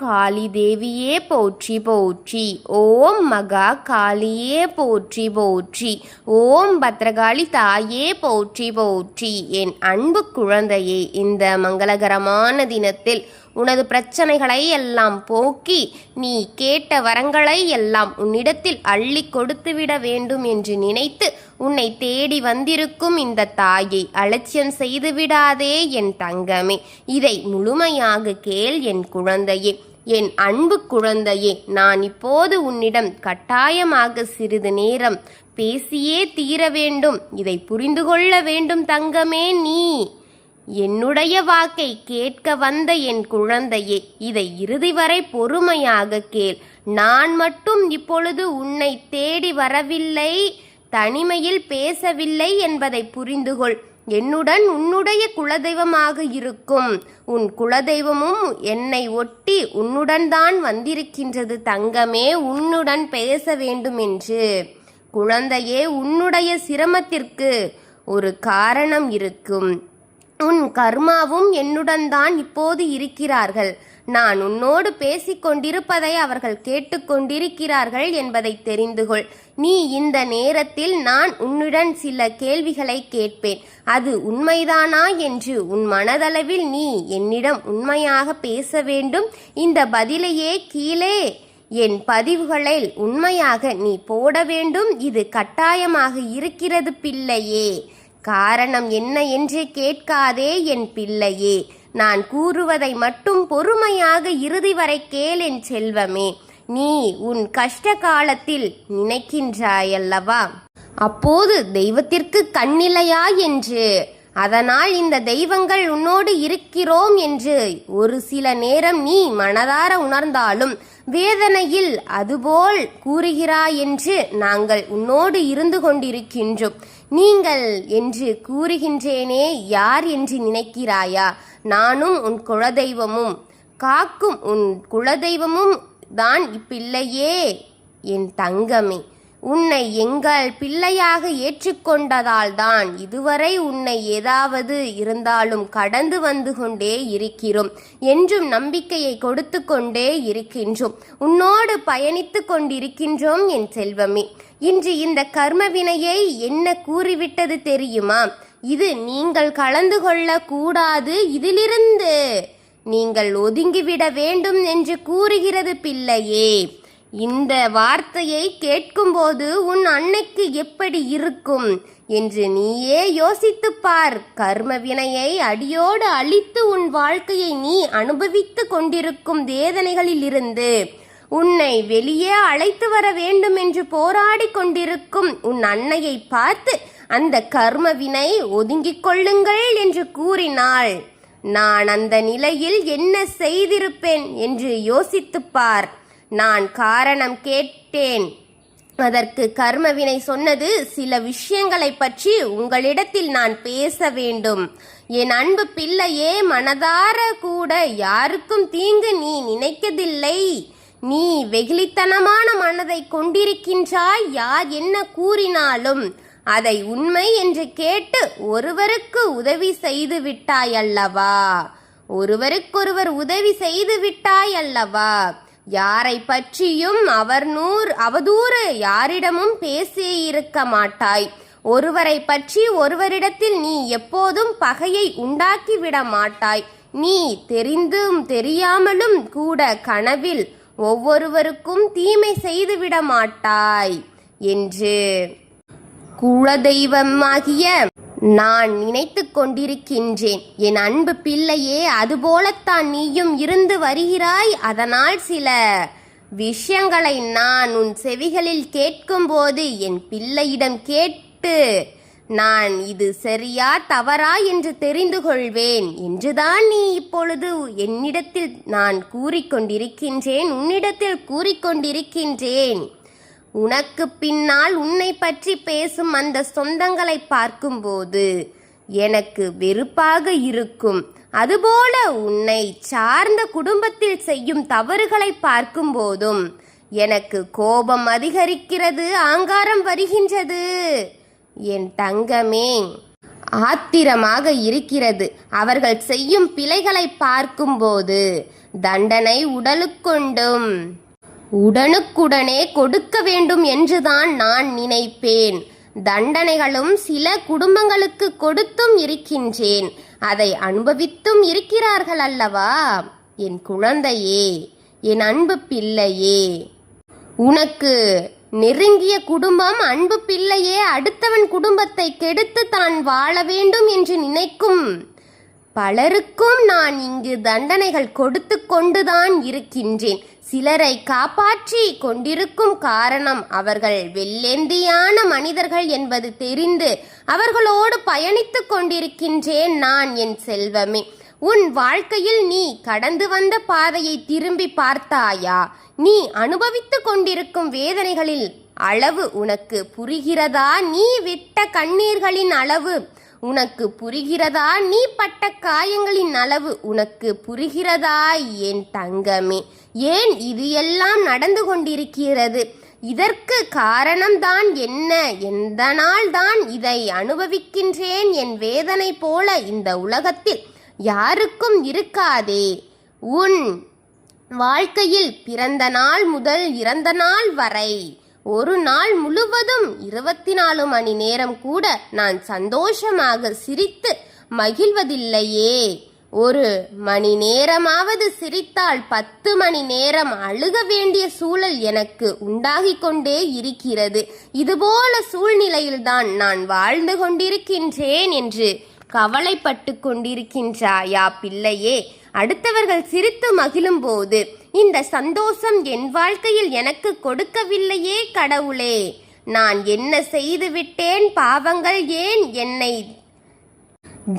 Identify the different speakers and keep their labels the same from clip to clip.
Speaker 1: காளி தேவியே போற்றி போற்றி. ஓம் மகா காளியே போற்றி போற்றி. ஓம் பத்ரகாளி தாயே போற்றி போற்றி. என் அன்பு குழந்தையே, இந்த மங்களகரமான தினத்தில் உனது பிரச்சனைகளை எல்லாம் போக்கி நீ கேட்ட வரங்களை எல்லாம் உன்னிடத்தில் அள்ளி கொடுத்துவிட வேண்டும் என்று நினைத்து உன்னை தேடி வந்திருக்கும் இந்த தாயை அலட்சியம் செய்து விடாதே என் தங்கமே. இதை முழுமையாக கேள் என் குழந்தையே, என் அன்பு குழந்தையே. நான் இப்போது உன்னிடம் கட்டாயமாக சிறிது நேரம் பேசியே தீர வேண்டும். இதை புரிந்து கொள்ள வேண்டும் தங்கமே. நீ என்னுடைய வாக்கை கேட்க வந்த என் குழந்தையே, இதை இறுதி வரை பொறுமையாக கேள். நான் மட்டும் இப்பொழுது உன்னை தேடி வரவில்லை, தனிமையில் பேசவில்லை என்பதை புரிந்துகொள். என்னுடன் உன்னுடைய குலதெய்வமாக இருக்கும் உன் குலதெய்வமும் என்னை ஒட்டி உன்னுடன் தான் வந்திருக்கின்றது தங்கமே, உன்னுடன் பேச வேண்டும் என்று. குழந்தையே, உன்னுடைய சிரமத்திற்கு ஒரு காரணம் இருக்கும். உன் கர்மாவும் என்னுடன் தான் இப்போது இருக்கிறார்கள். நான் உன்னோடு பேசிக்கொண்டிருப்பதை அவர்கள் கேட்டுக்கொண்டிருக்கிறார்கள் என்பதை தெரிந்துகொள். நீ இந்த நேரத்தில் நான் உன்னுடன் சில கேள்விகளை கேட்பேன். அது உண்மைதானா என்று உன் மனதளவில் நீ என்னிடம் உண்மையாக பேச வேண்டும். இந்த பதிலையே கீழே என் பதிவுகளில் உண்மையாக நீ போட வேண்டும். இது கட்டாயமாக இருக்கிறது பிள்ளையே. காரணம் என்ன என்று கேட்காதே என் பிள்ளையே. நான் கூறுவதை மட்டும் பொறுமையாக இறுதி வரை கேள் என் செல்வமே. நீ உன் கஷ்ட காலத்தில் நினைக்கின்றாயல்லவா, அப்போது தெய்வத்திற்கு கண்ணில்லையா என்று. அதனால் இந்த தெய்வங்கள் உன்னோடு இருக்கிறோம் என்று ஒரு சில நேரம் நீ மனதார உணர்ந்தாலும் வேதனையில் அதுபோல் கூறுகிறாய் என்று நாங்கள் உன்னோடு இருந்து கொண்டிருக்கின்றோம். நீங்கள் என்று கூறுகின்றேனே, யார் என்று நினைக்கிறாயா? நானும் உன் குலதெய்வமும் காக்கும் உன் குலதெய்வமும் தான் இப்பிள்ளையே என் தங்கமே. உன்னை எங்கள் பிள்ளையாக ஏற்றுக்கொண்டதால் தான் இதுவரை உன்னை ஏதாவது இருந்தாலும் கடந்து வந்து கொண்டே இருக்கிறோம். என்றும் நம்பிக்கையை கொடுத்து கொண்டே இருக்கின்றோம். உன்னோடு பயணித்து கொண்டிருக்கின்றோம் என் செல்வமே. இன்று இந்த கர்மவினையை என்ன கூறிவிட்டது தெரியுமா? இது நீங்கள் கலந்து கொள்ள கூடாது, இதிலிருந்து நீங்கள் ஒதுங்கிவிட வேண்டும் என்று கூறுகிறது பிள்ளையே. இந்த வார்த்தையை கேட்கும்போது உன் அன்னைக்கு எப்படி இருக்கும் என்று நீயே யோசித்துப் பார். கர்ம வினையை அடியோடு அழித்து உன் வாழ்க்கையை நீ அனுபவித்து கொண்டிருக்கும் வேதனைகளிலிருந்து உன்னை வெளியே அழைத்து வர வேண்டும் என்று போராடி கொண்டிருக்கும் உன் அன்னையை பார்த்து அந்த கர்ம வினை ஒதுங்கிக் கொள்ளுங்கள் என்று கூறினாள். நான் அந்த நிலையில் என்ன செய்திருப்பேன் என்று யோசித்துப் பார். நான் காரணம் கேட்டேன். அதற்கு கர்மவினை சொன்னது, சில விஷயங்களை பற்றி உங்களிடத்தில் நான் பேச வேண்டும். என் அன்பு பிள்ளையே, மனதார கூட யாருக்கும் தீங்கு நீ நினைக்கதில்லை. நீ வெகுளித்தனமான மனதை கொண்டிருக்கின்றாய். யார் என்ன கூறினாலும் அதை உண்மை என்று கேட்டு ஒருவருக்கு உதவி செய்து விட்டாய் அல்லவா? ஒருவருக்கொருவர் உதவி செய்து விட்டாய் அல்லவா? யாரை பற்றியும் அவதூறு யாரிடமும் பேசியிருக்க மாட்டாய். ஒருவரை பற்றி ஒருவரிடத்தில் நீ எப்போதும் பகையை உண்டாக்கிவிட மாட்டாய். நீ தெரிந்தும் தெரியாமலும் கூட கனவில் ஒவ்வொருவருக்கும் தீமை செய்துவிட மாட்டாய் என்று குலதெய்வமாகிய நான் நினைத்து கொண்டிருக்கின்றேன். என் அன்பு பிள்ளையே, அதுபோலத்தான் நீயும் இருந்து வருகிறாய். அதனால் சில விஷயங்களை நான் உன் செவிகளில் கேட்கும்போது என் பிள்ளையிடம் கேட்டு நான் இது சரியா தவறா என்று தெரிந்து கொள்வேன் என்றுதான் நீ இப்பொழுது என்னிடத்தில் நான் கூறிக்கொண்டிருக்கின்றேன், உன்னிடத்தில் கூறிக்கொண்டிருக்கின்றேன். உனக்கு பின்னால் உன்னை பற்றி பேசும் அந்த சொந்தங்களை பார்க்கும்போது எனக்கு வெறுப்பாக இருக்கும். அதுபோல உன்னை சார்ந்த குடும்பத்தில் செய்யும் தவறுகளை பார்க்கும்போதும் எனக்கு கோபம் அதிகரிக்கிறது, ஆங்காரம் வருகின்றது. என் தங்கமே, ஆத்திரமாக இருக்கிறது. அவர்கள் செய்யும் பிழைகளை பார்க்கும்போது தண்டனை உடனுக்குடனே கொடுக்க வேண்டும் என்றுதான் நான் நினைப்பேன். தண்டனைகளும் சில குடும்பங்களுக்கு கொடுத்தும் இருக்கின்றேன், அதை அனுபவித்தும் இருக்கிறார்கள் அல்லவா? என் குழந்தையே, என் அன்பு பிள்ளையே, உனக்கு நெருங்கிய குடும்பம் அன்பு பிள்ளையே அடுத்தவன் குடும்பத்தை கெடுத்து தான் வாழ வேண்டும் என்று நினைக்கும் பலருக்கும் நான் இங்கு தண்டனைகள் கொடுத்து கொண்டுதான் இருக்கின்றேன். சிலரை காப்பாற்றி கொண்டிருக்கும் காரணம் அவர்கள் வெள்ளேந்தியான மனிதர்கள் என்பது தெரிந்து அவர்களோடு பயணித்து கொண்டிருக்கின்றேன் நான். என் செல்வமே, உன் வாழ்க்கையில் நீ கடந்து வந்த பாதையை திரும்பி பார்த்தாயா? நீ அனுபவித்துக் கொண்டிருக்கும் வேதனைகளில் அளவு உனக்கு புரிகிறதா? நீ விட்ட கண்ணீர்களின் அளவு உனக்கு புரிகிறதா? நீ பட்ட காயங்களின் அளவு உனக்கு புரிகிறதா? என் தங்கமே, ஏன் இது எல்லாம் நடந்து கொண்டிருக்கிறது? இதற்கு காரணம்தான் என்ன? எந்த நாள் தான் இதை அனுபவிக்கின்றேன்? என் வேதனை போல இந்த உலகத்தில் யாருக்கும் இருக்காதே. உன் வாழ்க்கையில் பிறந்த நாள் முதல் இறந்த நாள் வரை ஒரு நாள் முழுவதும் 24 மணி நேரம் கூட நான் சந்தோஷமாக சிரித்து மகிழ்வதில்லையே. ஒரு மணி நேரமாவது சிரித்தால் 10 மணி நேரம் அழுக வேண்டிய சூழல் எனக்கு உண்டாகிக் கொண்டே இருக்கிறது. இதுபோல சூழ்நிலையில்தான் நான் வாழ்ந்து கொண்டிருக்கின்றேன் என்று கவலைப்பட்டு கொண்டிருக்கின்றாயா பிள்ளையே? அடுத்தவர்கள் சிரித்து மகிழும் போது இந்த சந்தோஷம் என் வாழ்க்கையில் எனக்கு கொடுக்கவில்லையே கடவுளே, நான் என்ன செய்து விட்டேன்? பாவங்கள் ஏன் என்னை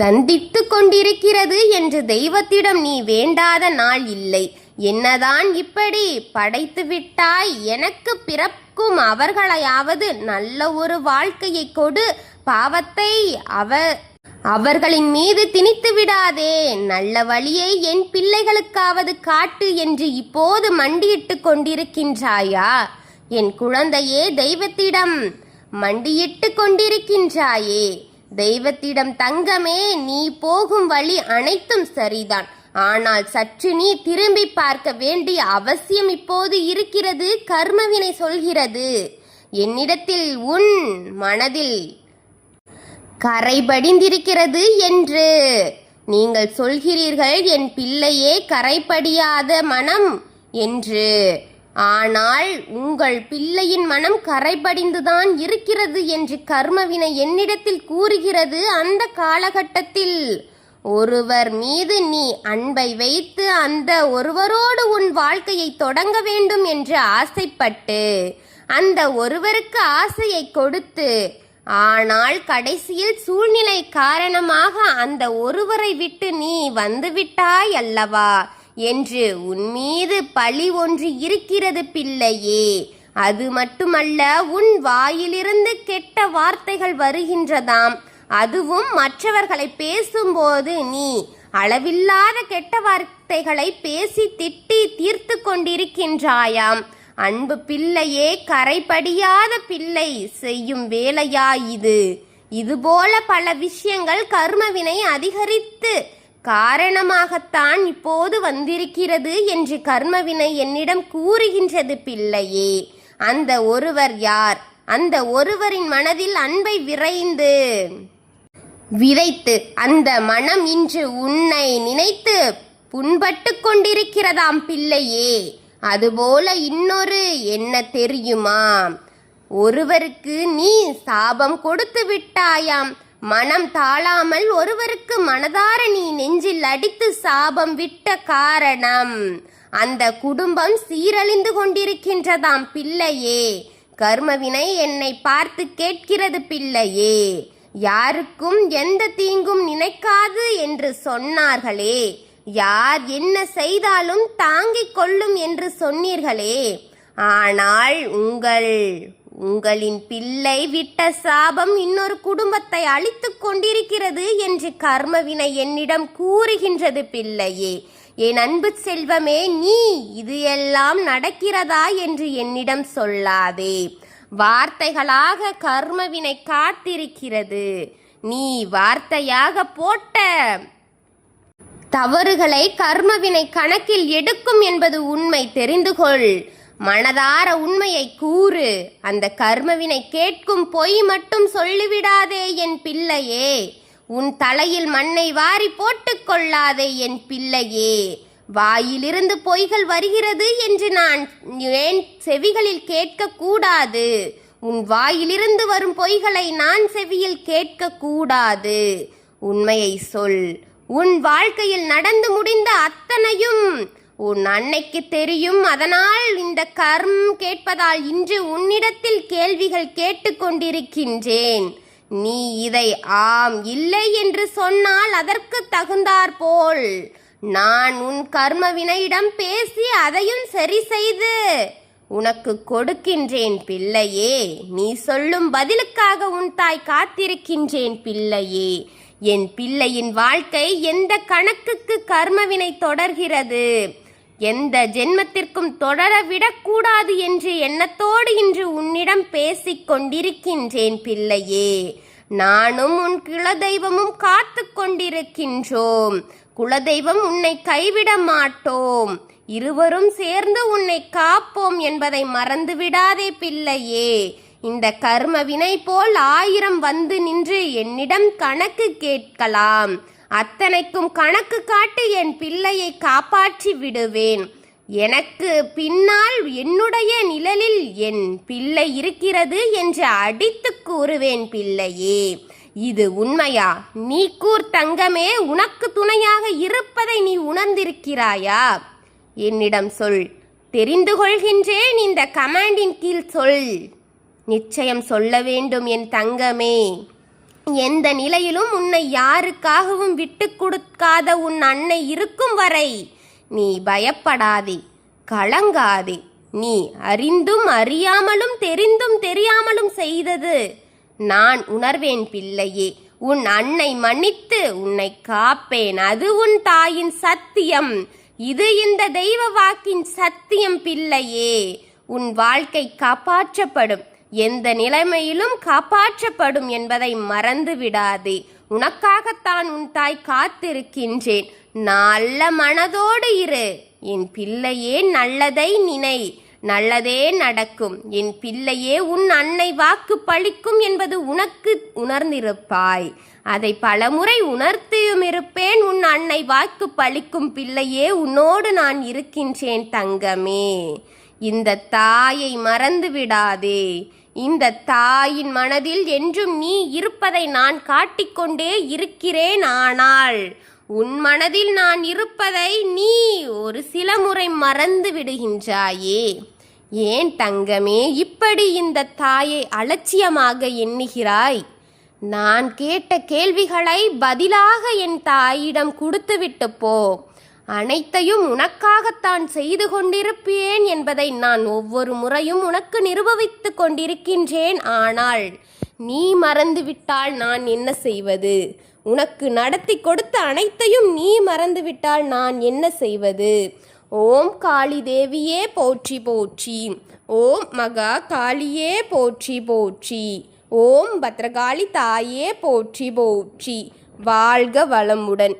Speaker 1: தண்டித்து கொண்டிருக்கிறது என்று தெய்வத்திடம் நீ வேண்டாத நாள் இல்லை. என்னதான் இப்படி படைத்து விட்டாய்? எனக்கு பிறக்கும் அவர்களையாவது நல்ல ஒரு வாழ்க்கையை கொடு, பாவத்தை அவர்களின் மீது திணித்து விடாதே. நல்ல வழியை என் பிள்ளைகளுக்காவது காட்டு என்று இப்போது மண்டியிட்டு கொண்டிருக்கின்றாயா? என் குழந்தையே, தெய்வத்திடம் மண்டியிட்டு கொண்டிருக்கின்றாயே. தெய்வத்திடம் தங்கமே, நீ போகும் வழி அனைத்தும் சரிதான். ஆனால் சற்று நீ திரும்பி பார்க்க வேண்டிய அவசியம் இப்போது இருக்கிறது. கர்மவினை சொல்கிறது, என்னிடத்தில் உன் மனதில் கரைபடிந்திருக்கிறது என்று. நீங்கள் சொல்கிறீர்கள் என் பிள்ளையே கரைபடியாத மனம் என்று. ஆனால் உங்கள் பிள்ளையின் மனம் கரைபடிந்துதான் இருக்கிறது என்று கர்மவினை என்னிடத்தில் கூறுகிறது. அந்த காலகட்டத்தில் ஒருவர் மீது நீ அன்பை வைத்து அந்த ஒருவரோடு உன் வாழ்க்கையை தொடங்க வேண்டும் என்று ஆசைப்பட்டு அந்த ஒருவருக்கு ஆசையை கொடுத்து, ஆனால் கடைசியில் சூழ்நிலை காரணமாக அந்த ஒருவரை விட்டு நீ வந்துவிட்டாய் அல்லவா என்று உன் மீது பழி ஒன்று இருக்கிறது பிள்ளையே. அது மட்டுமல்ல, உன் வாயிலிருந்து கெட்ட வார்த்தைகள் வருகின்றதாம். அதுவும் மற்றவர்களை பேசும்போது நீ அளவில்லாத கெட்ட வார்த்தைகளை பேசி திட்டி தீர்த்து கொண்டிருக்கின்றாயாம். அன்பு பிள்ளையே, கரைபடியாத பிள்ளை செய்யும் வேலையா இது? இதுபோல பல விஷயங்கள் கர்மவினை அதிகரித்து காரணமாகத்தான் இப்போது வந்திருக்கிறது என்று கர்மவினை என்னிடம் கூறுகின்றது பிள்ளையே. அந்த ஒருவர் யார்? அந்த ஒருவரின் மனதில் அன்பை விதைத்து அந்த மனம் இன்று உன்னை நினைத்து புண்பட்டு கொண்டிருக்கிறதாம் பிள்ளையே. அதுபோல இன்னொரு என்ன தெரியுமா? ஒருவருக்கு நீ சாபம் கொடுத்து விட்டாயாம். மனம் தாழாமல் ஒருவருக்கு மனதார நீ நெஞ்சில் அடித்து சாபம் விட்ட காரணம் அந்த குடும்பம் சீரழிந்து கொண்டிருக்கின்றதாம் பிள்ளையே. கர்மவினை என்னை பார்த்து கேட்கிறது பிள்ளையே. யாருக்கும் எந்த தீங்கும் நினைக்காது என்று சொன்னார்களே, யார் என்ன செய்தாலும் தாங்கிக் கொள்ளும் என்று சொன்னீர்களே. ஆனால் உங்களின் பிள்ளை விட்ட சாபம் இன்னொரு குடும்பத்தை அழித்து கொண்டிருக்கிறது என்று கர்மவினை என்னிடம் கூறுகின்றது பிள்ளையே. என் அன்பு செல்வமே, நீ இது எல்லாம் நடக்கிறதா என்று என்னிடம் சொல்லாதே. வார்த்தைகளாக கர்மவினை காத்திருக்கிறது. நீ வார்த்தையாக போட்ட தவறுகளை கர்மவினை கணக்கில் எடுக்கும் என்பது உண்மை, தெரிந்து கொள். மனதார உண்மையை கூறு. அந்த கர்மவினை கேட்கும் பொய் மட்டும் சொல்லிவிடாதே என் பிள்ளையே. உன் தலையில் மண்ணை வாரி போட்டுக் கொள்ளாதே என் பிள்ளையே. வாயிலிருந்து பொய்கள் வருகிறது என்று நான் ஏன் செவிகளில் கேட்கக்கூடாது? உன் வாயிலிருந்து வரும் பொய்களை நான் செவியில் கேட்கக்கூடாது. உண்மையை சொல். உன் வாழ்க்கையில் நடந்து முடிந்த அத்தனையும் உன் அன்னைக்கு தெரியும். அதனால் இந்த கர்மம் கேட்பதால் இன்று உன்னிடத்தில் கேள்விகள் கேட்டுக்கொண்டிருக்கின்றேன். நீ இதை ஆம் இல்லை என்று சொன்னால் அதற்கு தகுந்தாற்போல் நான் உன் கர்மவினையிடம் பேசி அதையும் சரி செய்து உனக்கு கொடுக்கின்றேன் பிள்ளையே. நீ சொல்லும் பதிலுக்காக உன் தாய் காத்திருக்கின்றேன் பிள்ளையே. என் பிள்ளையின் வாழ்க்கை எந்த கணக்குக்கு கர்மவினை தொடர்கிறது, எந்த ஜென்மத்திற்கும் தொடர விடக்கூடாது என்று எண்ணத்தோடு இன்று உன்னிடம் பேசிக் கொண்டிருக்கின்றேன் பிள்ளையே. நானும் உன் குலதெய்வமும் காத்து கொண்டிருக்கின்றோம். குலதெய்வம் உன்னை கைவிட மாட்டோம். இருவரும் சேர்ந்து உன்னை காப்போம் என்பதை மறந்துவிடாதே பிள்ளையே. இந்த கர்ம வினை போல் 1000 வந்து நின்று என்னிடம் கணக்கு கேட்கலாம். அத்தனைக்கும் கணக்கு காட்டி என் பிள்ளையை காப்பாற்றி விடுவேன். எனக்கு பின்னால் என்னுடைய நிழலில் என் பிள்ளை இருக்கிறது என்று அடித்து கூறுவேன் பிள்ளையே. இது உண்மையா? நீ கூர் தங்கமே. உனக்கு துணையாக இருப்பதை நீ உணர்ந்திருக்கிறாயா? என்னிடம் சொல். தெரிந்து கொள்கின்றேன். இந்த கமாண்டின் கீழ் சொல். நிச்சயம் சொல்ல வேண்டும் என் தங்கமே. எந்த நிலையிலும் உன்னை யாருக்காகவும் விட்டு கொடுக்காத உன் அன்னை இருக்கும் வரை நீ பயப்படாதே, கலங்காதே. நீ அறிந்தும் அறியாமலும் தெரிந்தும் தெரியாமலும் செய்தது நான் உணர்வேன் பிள்ளையே. உன் அன்னை மன்னித்து உன்னை காப்பேன். அது உன் தாயின் சத்தியம். இது இந்த தெய்வ வாக்கின் சத்தியம் பிள்ளையே. உன் வாழ்க்கை காப்பாற்றப்படும். எந்த நிலைமையிலும் காப்பாற்றப்படும் என்பதை மறந்து விடாதே. உனக்காகத்தான் உன் தாய் காத்திருக்கின்றேன். நல்ல மனதோடு இரு என் பிள்ளையே. நல்லதை நினை, நல்லதே நடக்கும் என் பிள்ளையே. உன் அன்னை வாக்கு பழிக்கும் என்பது உனக்கு உணர்ந்திருப்பாய். அதை பலமுறை உணர்த்தியும் இருப்பேன். உன் அன்னை வாக்கு பழிக்கும் பிள்ளையே. உன்னோடு நான் இருக்கின்றேன் தங்கமே. இந்த தாயை மறந்து விடாதே. இந்த தாயின் மனதில் என்றும் நீ இருப்பதை நான் காட்டிக்கொண்டே இருக்கிறேன். ஆனால் உன் மனதில் நான் இருப்பதை நீ ஒரு சில முறை மறந்து விடுகின்றாயே. ஏன் தங்கமே இப்படி இந்த தாயை அலட்சியமாக எண்ணுகிறாய்? நான் கேட்ட கேள்விகளை பதிலாக என் தாயிடம் கொடுத்துவிட்டு போ. அனைத்தையும் உனக்காகத்தான் செய்து கொண்டிருப்பேன் என்பதை நான் ஒவ்வொரு முறையும் உனக்கு நிரூபித்து கொண்டிருக்கின்றேன். ஆனால் நீ மறந்துவிட்டால் நான் என்ன செய்வது? உனக்கு நடத்தி கொடுத்த அனைத்தையும் நீ மறந்துவிட்டால் நான் என்ன செய்வது? ஓம் காளி தேவியே போற்றி போற்றி. ஓம் மகா காளியே போற்றி போற்றி. ஓம் பத்ரகாளி தாயே போற்றி போற்றி. வாழ்க வளமுடன்.